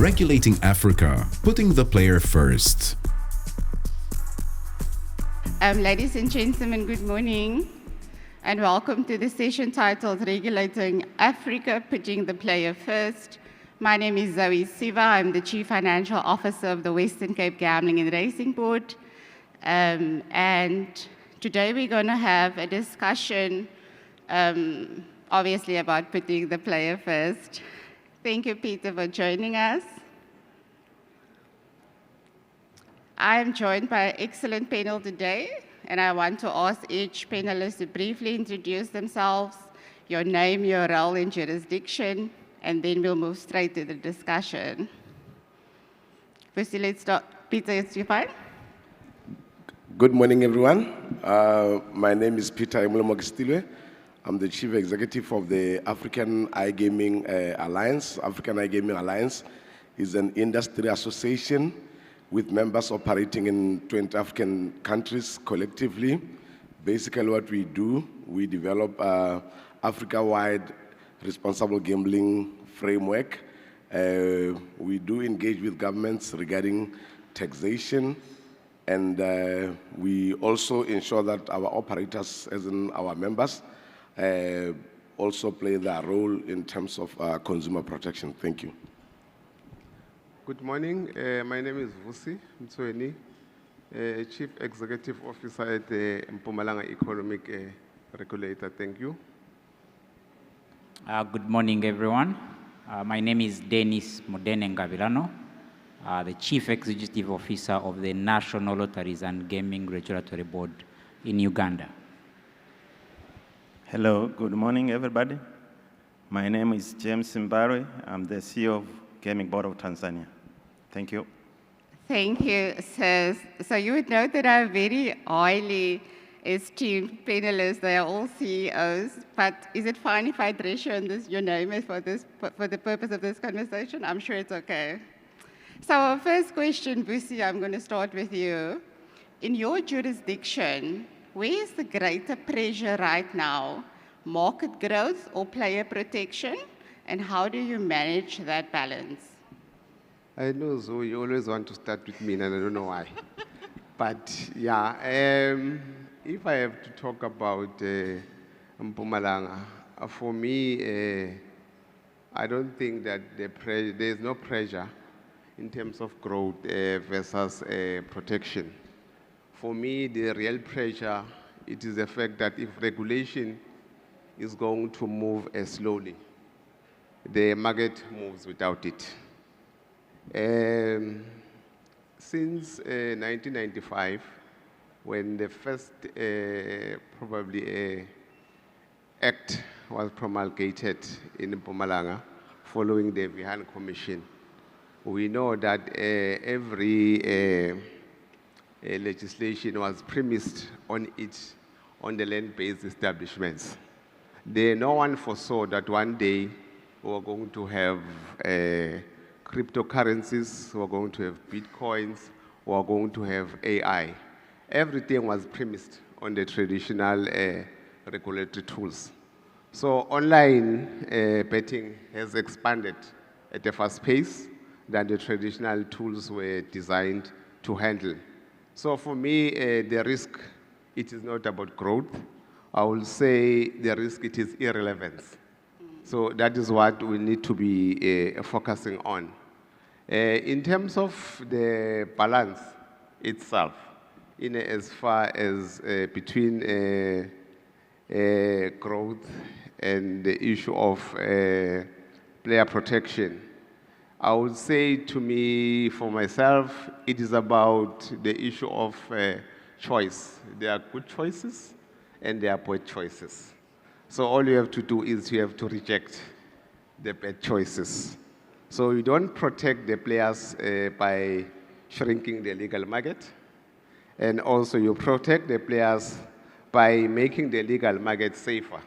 Regulating Africa, putting the player first. Ladies and gentlemen, good morning and welcome to the session titled Regulating Africa, Putting the Player First. My name is Zoe Siwa. I'm the Chief Financial Officer of the Western Cape Gambling and Racing Board. And today we're going to have a discussion, obviously about putting the player first. Thank you, Peter, for joining us. I am joined by an excellent panel today, and I want to ask each panelist to briefly introduce themselves, your name, your role, and jurisdiction, and then we'll move straight to the discussion. Firstly, let's start. Peter, is you fine? Good morning, everyone. My name is Peter Emolemo Kesitilwe. I'm the Chief Executive of the African iGaming Alliance. African iGaming Alliance is an industry association with members operating in 20 African countries collectively. Basically what we do, we develop Africa-wide responsible gambling framework. We do engage with governments regarding taxation, and we also ensure that our operators, as in our members, also play their role in terms of consumer protection. Thank you. Good morning. My name is Vusi Mtsweni, Chief Executive Officer at the Mpumalanga Economic Regulator. Thank you. Good morning, everyone. My name is Denis Ngabirano, the Chief Executive Officer of the National Lotteries and Gaming Regulatory Board in Uganda. Hello, good morning, everybody. My name is James Mbalwe. I'm the CEO of Gaming Board of Tanzania. Thank you. Thank you, sirs. So you would note that our very highly esteemed panelists, they are all CEOs, but is it fine if I address you on this, your name for the purpose of this conversation? I'm sure it's okay. So our first question, Vusi, I'm going to start with you. In your jurisdiction, where is the greater pressure right now? Market growth or player protection? And how do you manage that balance? I know, Zoe, you always want to start with me, and I don't know why. But yeah, if I have to talk about Mpumalanga, for me, I don't think that there's no pressure in terms of growth versus protection. For me, the real pressure, it is the fact that if regulation is going to move slowly, the market moves without it. Since 1995, when the first act was promulgated in Mpumalanga following the Vihan Commission, we know that every legislation was premised on the land-based establishments. No one foresaw that one day we were going to have cryptocurrencies, we were going to have bitcoins, we were going to have AI. Everything was premised on the traditional regulatory tools. So online betting has expanded at a fast pace than the traditional tools were designed to handle. So for me, the risk, it is not about growth. I will say the risk, it is irrelevance. So that is what we need to be focusing on. In terms of the balance itself, in as far as between growth and the issue of player protection, I would say to me, for myself, it is about the issue of choice. There are good choices and there are bad choices. So all you have to do is you have to reject the bad choices. So you don't protect the players by shrinking the legal market, and also you protect the players by making the legal market safer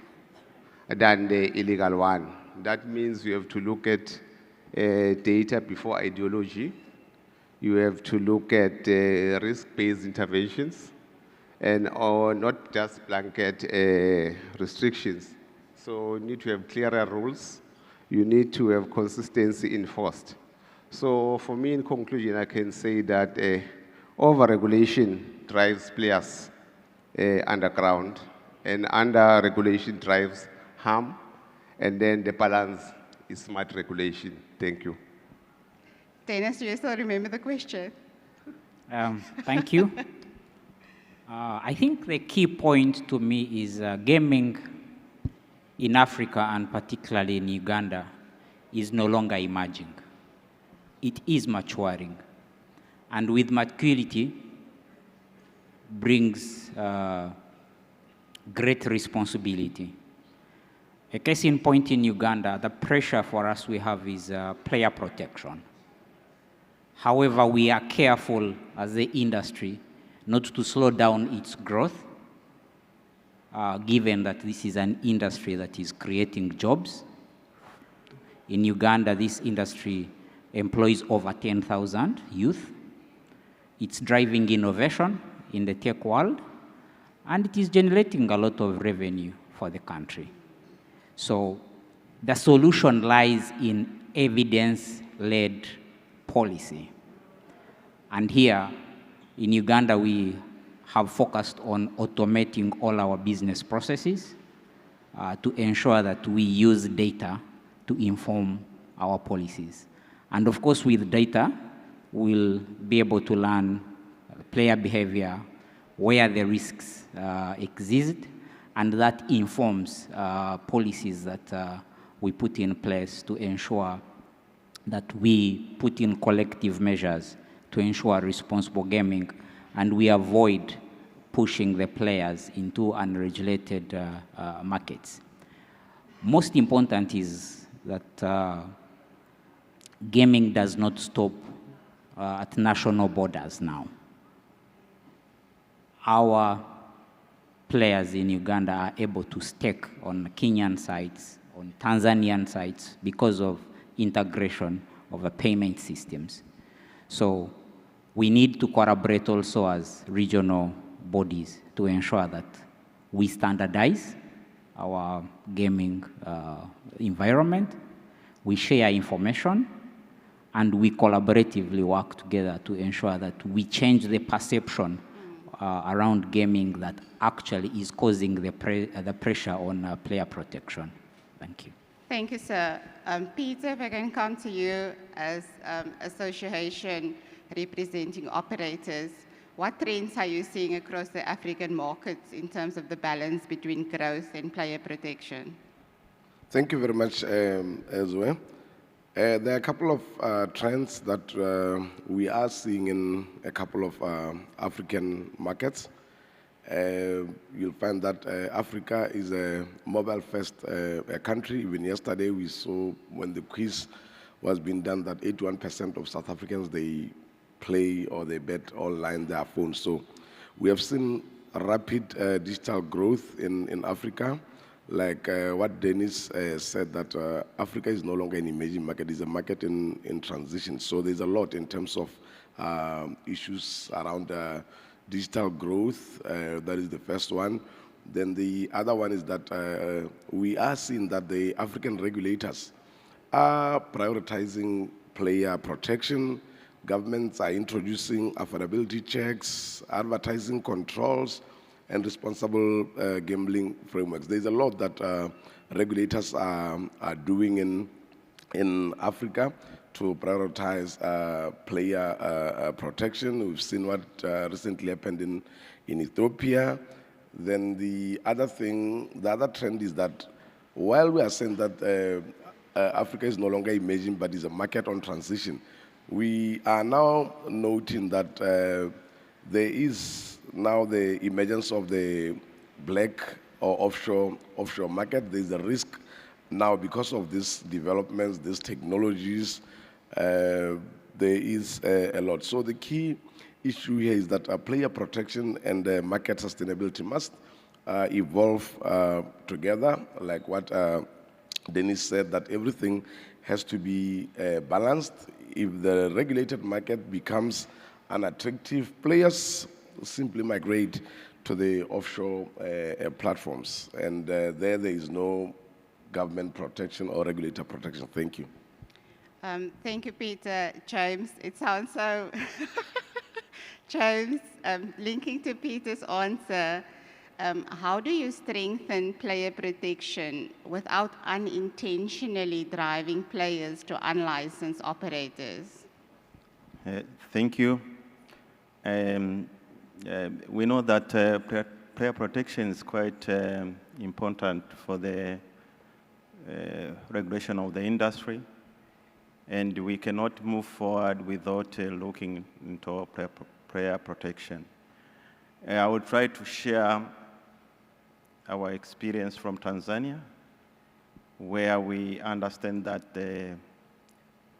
than the illegal one. That means you have to look at data before ideology. You have to look at risk-based interventions and or not just blanket restrictions. So you need to have clearer rules. You need to have consistency enforced. So for me, in conclusion, I can say that over-regulation drives players underground, and under-regulation drives harm, and then the balance is smart regulation. Thank you. Dennis, do you still remember the question? Thank you. I think the key point to me is gaming in Africa, and particularly in Uganda, is no longer emerging. It is maturing. And with maturity brings great responsibility. A case in point in Uganda, the pressure for us we have is player protection. However, we are careful as the industry not to slow down its growth, given that this is an industry that is creating jobs. In Uganda, this industry employs over 10,000 youth. It's driving innovation in the tech world, and it is generating a lot of revenue for the country. So the solution lies in evidence-led policy. And here in Uganda, we have focused on automating all our business processes to ensure that we use data to inform our policies. And of course, with data, we'll be able to learn player behavior, where the risks exist, and that informs policies that we put in place to ensure that we put in collective measures to ensure responsible gaming, and we avoid pushing the players into unregulated markets. Most important is that gaming does not stop at national borders now. Our players in Uganda are able to stake on Kenyan sites, on Tanzanian sites, because of integration of the payment systems. So we need to collaborate also as regional bodies to ensure that we standardize our gaming environment, we share information, and we collaboratively work together to ensure that we change the perception around gaming that actually is causing the pressure on player protection. Thank you. Thank you, sir. Peter, if I can come to you as association representing operators, what trends are you seeing across the African markets in terms of the balance between growth and player protection? Thank you very much, Zoe. There are a couple of trends that we are seeing in a couple of African markets. You'll find that Africa is a mobile-first country. Even yesterday, we saw when the quiz was being done that 81% of South Africans, they play or they bet online their phones. So we have seen rapid digital growth in Africa. Like what Denis said, that Africa is no longer an emerging market, it's a market in transition. So there's a lot in terms of issues around digital growth. That is the first one. Then the other one is that we are seeing that the African regulators are prioritizing player protection. Governments are introducing affordability checks, advertising controls, and responsible gambling frameworks. There's a lot that regulators are doing in Africa to prioritize player protection. We've seen what recently happened in Ethiopia. Then the other trend is that while we are saying that Africa is no longer emerging but is a market on transition, we are now noting that there is now the emergence of the black or offshore market. There's a risk now because of these developments, these technologies. There is a lot. So the key issue here is that player protection and market sustainability must evolve together, like what Denis said, that everything has to be balanced. If the regulated market becomes unattractive, players simply migrate to the offshore platforms, and there is no government protection or regulator protection. Thank you. Thank you, Peter. James, it sounds so... James, linking to Peter's answer, how do you strengthen player protection without unintentionally driving players to unlicensed operators? Thank you. We know that player protection is quite important for the regulation of the industry, and we cannot move forward without looking into player protection. I will try to share our experience from Tanzania, where we understand that the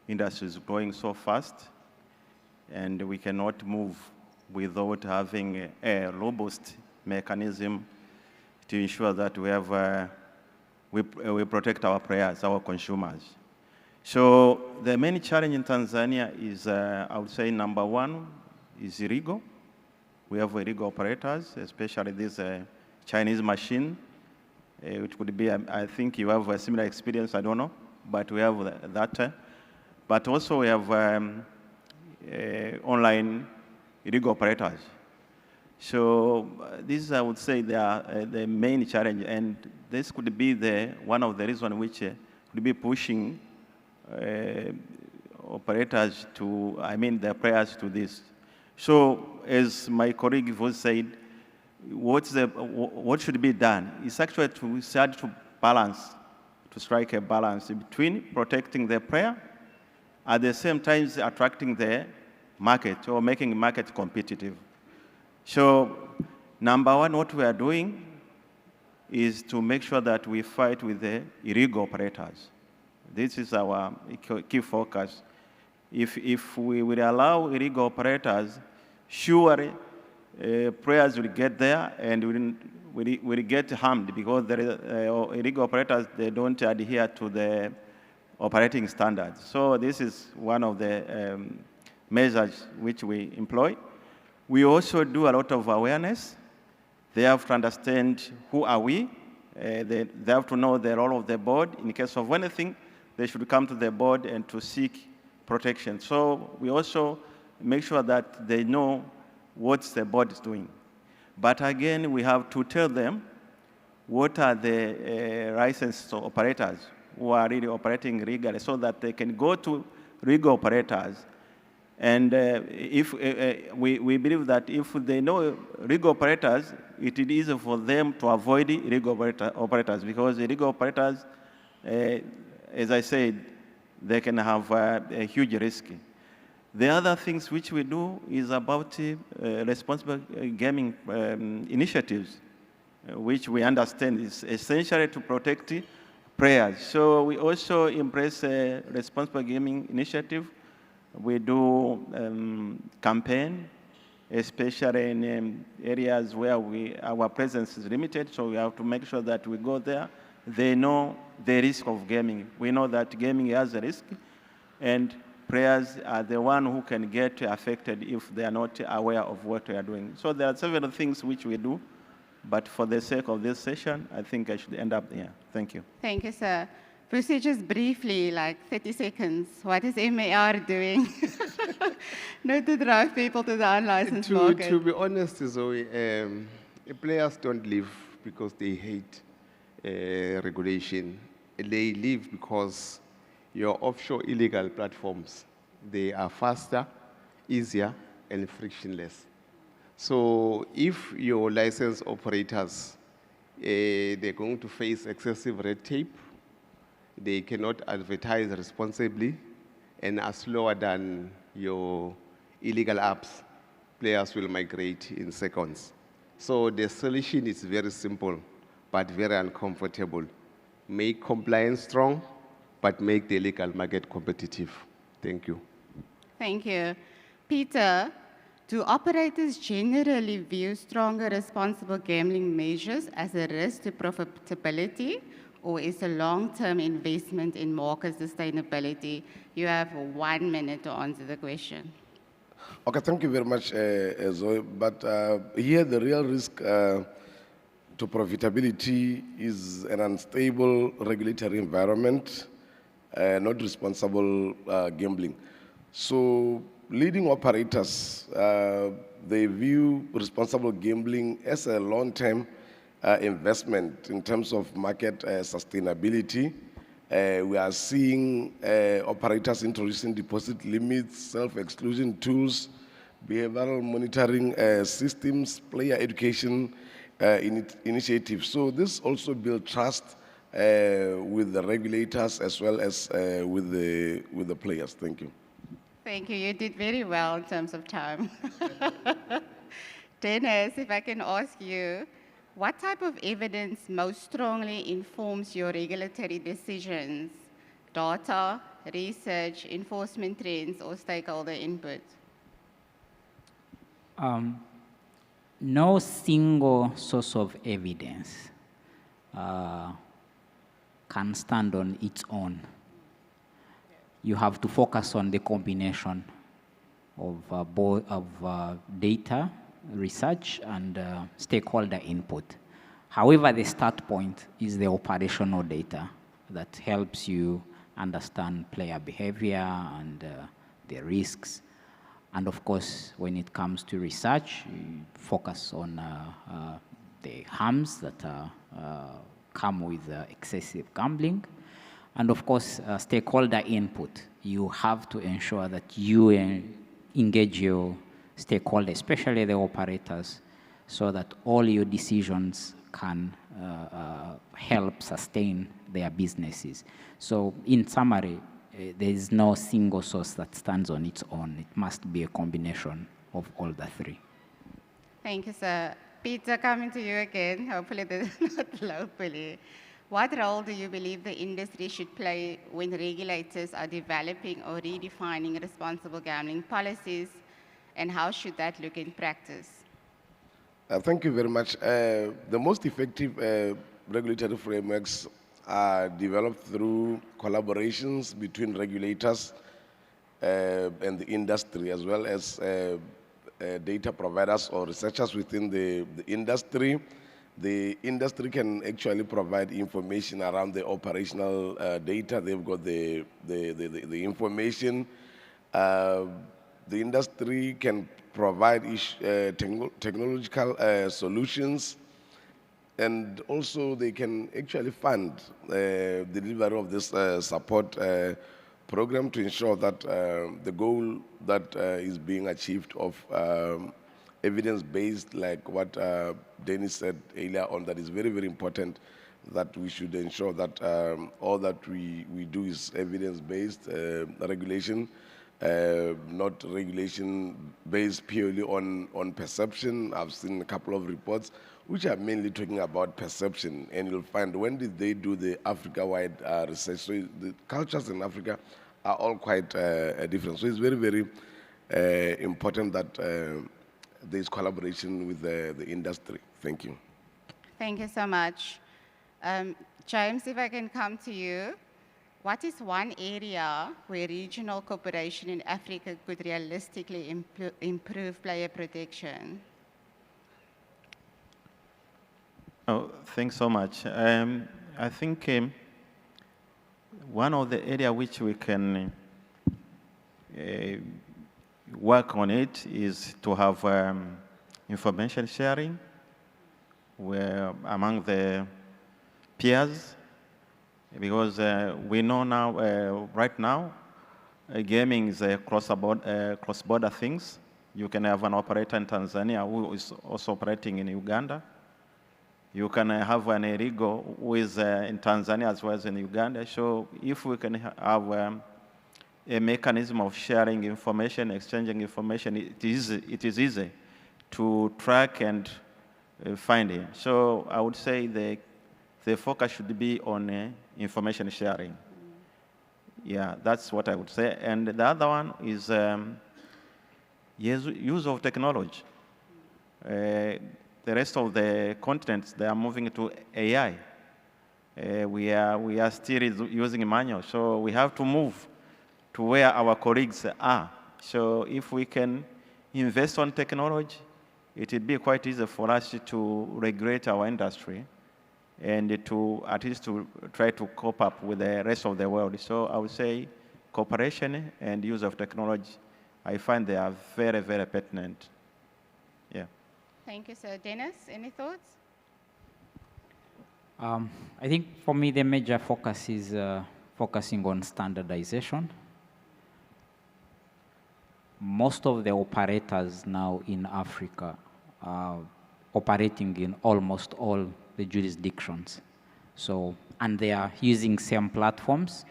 industry is growing so fast, and we cannot move without having a robust mechanism to ensure that we have we protect our players, our consumers. So the main challenge in Tanzania is, I would say, number one is illegal. We have illegal operators, especially this Chinese machine, which could be, I think you have a similar experience, I don't know, but we have that. But also we have online illegal operators. So this, I would say, they are the main challenge, and this could be one of the reasons which could be pushing operators to, the players to this. So as my colleague Vusi said, what should be done is actually to start to strike a balance between protecting the player, at the same time attracting the market or making market competitive. So number one, what we are doing is to make sure that we fight with the illegal operators. This is our key focus. If we will allow illegal operators, surely players will get there and will get harmed because illegal operators, they don't adhere to the operating standards. So this is one of the measures which we employ. We also do a lot of awareness. They have to understand who are we. They have to know the role of the board. In case of anything, they should come to the board and to seek protection. So we also make sure that they know what the board is doing. But again, we have to tell them what are the licensed operators who are really operating legally so that they can go to legal operators. And if we believe that if they know legal operators, it is easy for them to avoid illegal operators because illegal operators, as I said, they can have a huge risk. The other things which we do is about responsible gaming initiatives, which we understand is essential to protect players. So we also embrace a responsible gaming initiative. We do campaign, especially in areas where our presence is limited, so we have to make sure that we go there. They know the risk of gaming. We know that gaming has a risk, and players are the one who can get affected if they are not aware of what we are doing. So there are several things which we do, but for the sake of this session, I think I should end up here. Thank you. Thank you, sir. Vusi, just briefly, like 30 seconds, what is MAR doing? Not to drive people to the unlicensed market. To be honest, Zoe, players don't leave because they hate regulation. They leave because your offshore illegal platforms, they are faster, easier, and frictionless. So if your licensed operators, they're going to face excessive red tape, they cannot advertise responsibly and are slower than your illegal apps, players will migrate in seconds. So the solution is very simple, but very uncomfortable. Make compliance strong, but make the legal market competitive. Thank you. Thank you. Peter, do operators generally view stronger responsible gambling measures as a risk to profitability, or is a long-term investment in market sustainability? You have 1 minute to answer the question. Okay, thank you very much, Zoe. But here the real risk to profitability is an unstable regulatory environment not responsible gambling. So leading operators, they view responsible gambling as a long-term investment in terms of market sustainability. We are seeing operators introducing deposit limits, self-exclusion tools, behavioral monitoring systems, player education initiatives. So this also builds trust with the regulators as well as with the players. Thank you. Thank you. You did very well in terms of time. Dennis, if I can ask you, what type of evidence most strongly informs your regulatory decisions? Data, research, enforcement trends, or stakeholder input? No single source of evidence can stand on its own. You have to focus on the combination of data, research, and stakeholder input. However, the start point is the operational data that helps you understand player behavior and the risks. And of course, when it comes to research, you focus on the harms that come with excessive gambling. And of course, stakeholder input. You have to ensure that you engage your stakeholders, especially the operators, so that all your decisions can help sustain their businesses. So in summary, there is no single source that stands on its own. It must be a combination of all the three. Thank you, sir. Peter, coming to you again, hopefully this is not locally. What role do you believe the industry should play when regulators are developing or redefining responsible gambling policies, and how should that look in practice? Thank you very much. The most effective regulatory frameworks are developed through collaborations between regulators and the industry, as well as data providers or researchers within the industry. The industry can actually provide information around the operational data. They've got the information. The industry can provide technological solutions, and also they can actually fund the delivery of this support program to ensure that the goal that is being achieved of evidence-based, like what Denis said earlier on, that is very, very important, that we should ensure that all that we do is evidence-based regulation, not regulation based purely on perception. I've seen a couple of reports which are mainly talking about perception, and you'll find when did they do the Africa-wide research. So the cultures in Africa are all quite different. So it's very, very important that there's collaboration with the industry. Thank you. Thank you so much. James, if I can come to you, what is one area where regional cooperation in Africa could realistically improve player protection? Oh, thanks so much. I think one of the areas which we can work on it is to have information sharing among the peers, because we know now, right now, gaming is a cross-border things. You can have an operator in Tanzania who is also operating in Uganda. You can have an illegal who is in Tanzania as well as in Uganda. So if we can have a mechanism of sharing information, exchanging information, it is easy to track and find it. So I would say the focus should be on information sharing. Yeah, that's what I would say. And the other one is use of technology. The rest of the continents, they are moving to AI. We are still using manual, so we have to move to where our colleagues are. So if we can invest on technology, it would be quite easy for us to regulate our industry and to at least to try to cope up with the rest of the world. So I would say cooperation and use of technology, I find they are very, very pertinent. Yeah. Thank you, sir. Dennis, any thoughts? I think for me the major focus is focusing on standardization. Most of the operators now in Africa are operating in almost all the jurisdictions. So, and they are using same platforms,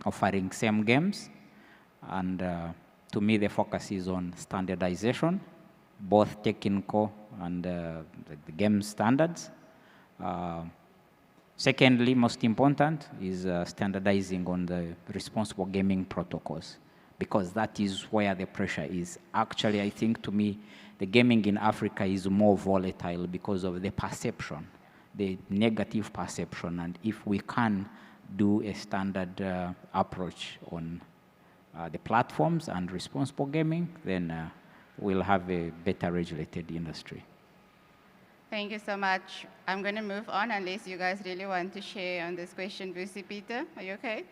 offering same games. And to me, the focus is on standardization, both technical and the game standards. Secondly, most important is standardizing on the responsible gaming protocols, because that is where the pressure is. Actually, I think to me, the gaming in Africa is more volatile because of the perception, the negative perception. And if we can do a standard approach on the platforms and responsible gaming, then we'll have a better regulated industry. Thank you so much. I'm going to move on unless you guys really want to share on this question. Vusi, Peter, are you okay?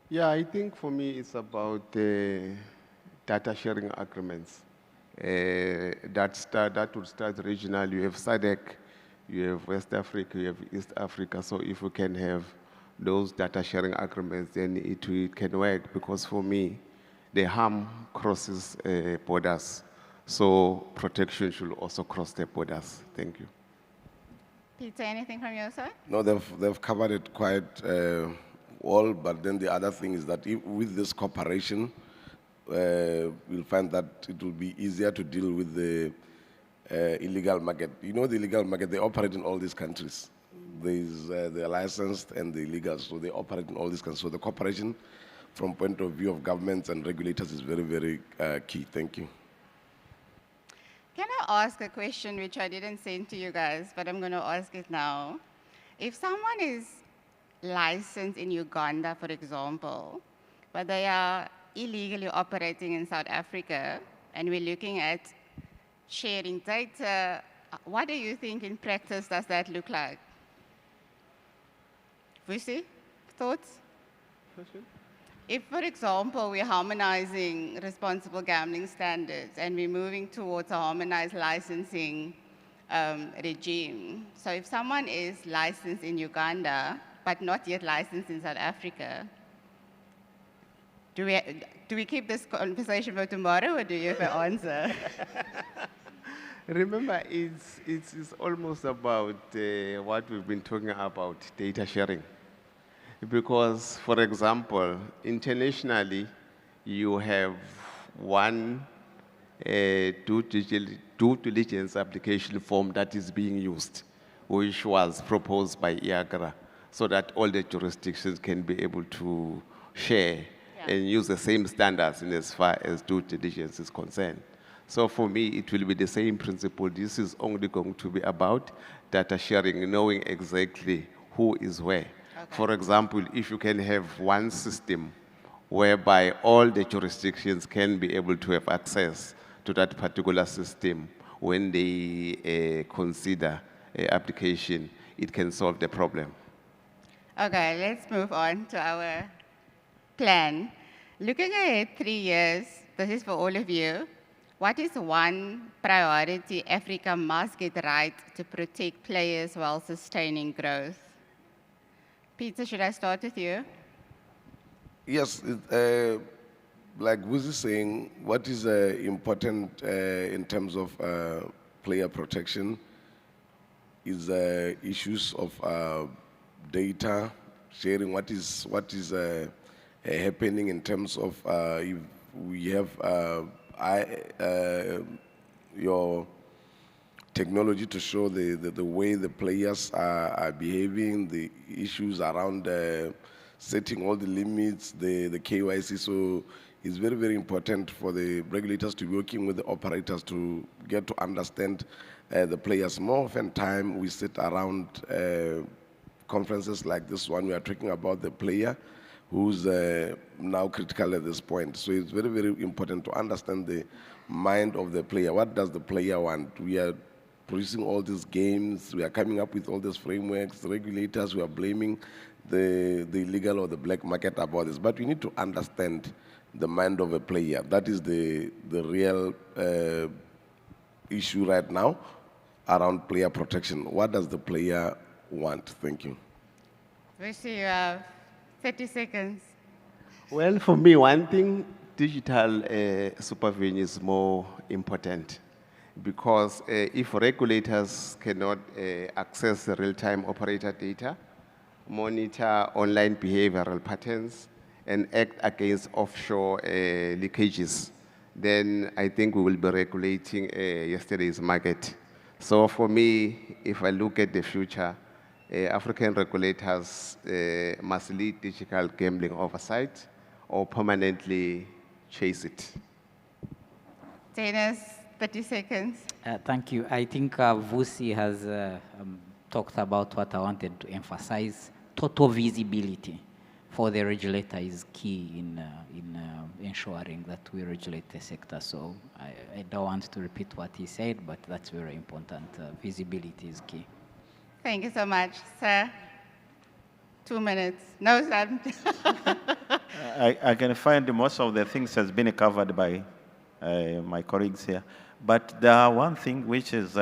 Yeah, I think for me it's about data sharing agreements. That would start regional. You have SADC, you have West Africa, you have East Africa. So if we can have those data sharing agreements, then it can work, because for me, the harm crosses borders. So protection should also cross the borders. Thank you. Peter, anything from your side? No, they've covered it quite well, but then the other thing is that with this cooperation, we'll find that it will be easier to deal with the illegal market. You know, the illegal market, they operate in all these countries. They're licensed and the illegal, so they operate in all these countries. So the cooperation from point of view of governments and regulators is very, very key. Thank you. Can I ask a question which I didn't send to you guys, but I'm going to ask it now? If someone is licensed in Uganda, for example, but they are illegally operating in South Africa, and we're looking at sharing data, what do you think in practice does that look like? Vusi, thoughts? Question? If, for example, we're harmonizing responsible gambling standards and we're moving towards a harmonized licensing regime, so if someone is licensed in Uganda but not yet licensed in South Africa, do we keep this conversation for tomorrow, or do you have an answer? Remember, it's almost about what we've been talking about, data sharing. Because, for example, internationally, you have one due diligence application form that is being used, which was proposed by IAGRA, so that all the jurisdictions can be able to share and use the same standards in as far as due diligence is concerned. So for me, it will be the same principle. This is only going to be about data sharing, knowing exactly who is where. Okay. For example, if you can have one system whereby all the jurisdictions can be able to have access to that particular system when they consider an application, it can solve the problem. Okay, let's move on to our plan. Looking ahead 3 years, this is for all of you, what is one priority Africa must get right to protect players while sustaining growth? Peter, should I start with you? Yes, like Vusi saying, what is important in terms of player protection is issues of data sharing. What is happening in terms of if we have your technology to show the way the players are behaving, the issues around setting all the limits, the KYC. So it's very, very important for the regulators to be working with the operators to get to understand the players. More often time we sit around conferences like this one, we are talking about the player who's now critical at this point. So it's very, very important to understand the mind of the player. What does the player want? We are producing all these games. We are coming up with all these frameworks. The regulators, we are blaming the illegal or the black market about this. But we need to understand the mind of a player. That is the real issue right now around player protection. What does the player want? Thank you. Vusi, you have 30 seconds. Well, for me, one thing, digital supervision is more important because if regulators cannot access the real-time operator data, monitor online behavioral patterns, and act against offshore leakages, then I think we will be regulating yesterday's market. So for me, if I look at the future, African regulators must lead digital gambling oversight or permanently chase it. Dennis, 30 seconds. Thank you. I think Vusi has talked about what I wanted to emphasize. Total visibility for the regulator is key in ensuring that we regulate the sector. So I don't want to repeat what he said, but that's very important. Visibility is key. Thank you so much, sir. 2 minutes. No, sir. I can find most of the things has been covered by my colleagues here. But there are one thing which is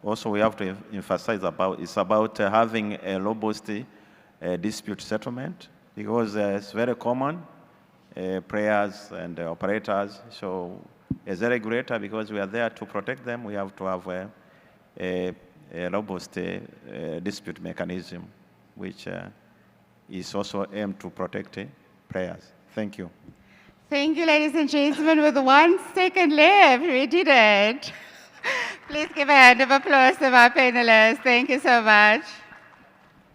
also we have to emphasize about, is about having a robust dispute settlement, because it's very common, players and operators. So as a regulator, because we are there to protect them, we have to have a robust dispute mechanism, which is also aimed to protect players. Thank you. Thank you, ladies and gentlemen. With 1 second left, we did it. Please give a hand of applause to our panelists. Thank you so much.